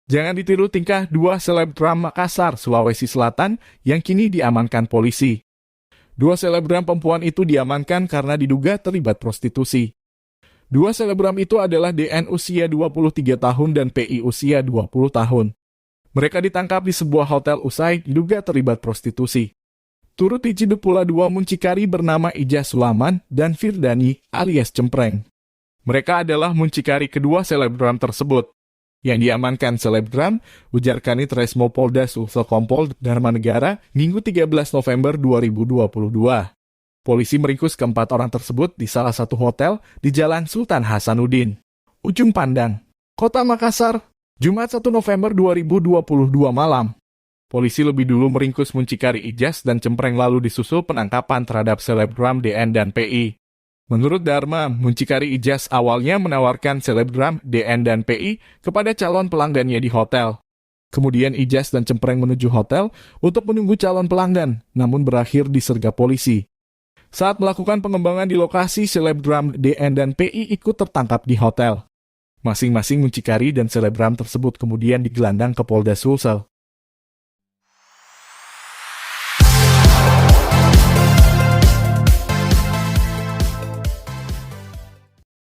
Jangan ditiru tingkah dua selebgram Makassar, Sulawesi Selatan yang kini diamankan polisi. Dua selebgram perempuan itu diamankan karena diduga terlibat prostitusi. Dua selebgram itu adalah DN usia 23 tahun dan PI usia 20 tahun. Mereka ditangkap di sebuah hotel usai diduga terlibat prostitusi. Turut diciduk pula dua muncikari bernama Ijaz Sulaman dan Firdani alias Cempreng. Mereka adalah muncikari kedua selebgram tersebut. Yang diamankan selebgram, ujar Kanit Resmo Polda Sulsel Kompol Dharmanegara, Minggu 13 November 2022. Polisi meringkus keempat orang tersebut di salah satu hotel di Jalan Sultan Hasanuddin, Ujung Pandang, Kota Makassar, Jumat 1 November 2022 malam. Polisi lebih dulu meringkus muncikari Ijaz dan Cempreng lalu disusul penangkapan terhadap selebgram DN dan PI. Menurut Dharma, muncikari Ijaz awalnya menawarkan selebgram DN dan PI kepada calon pelanggannya di hotel. Kemudian Ijaz dan Cempreng menuju hotel untuk menunggu calon pelanggan, namun berakhir disergap polisi. Saat melakukan pengembangan di lokasi, selebgram DN dan PI ikut tertangkap di hotel. Masing-masing muncikari dan selebgram tersebut kemudian digelandang ke Polda Sulsel.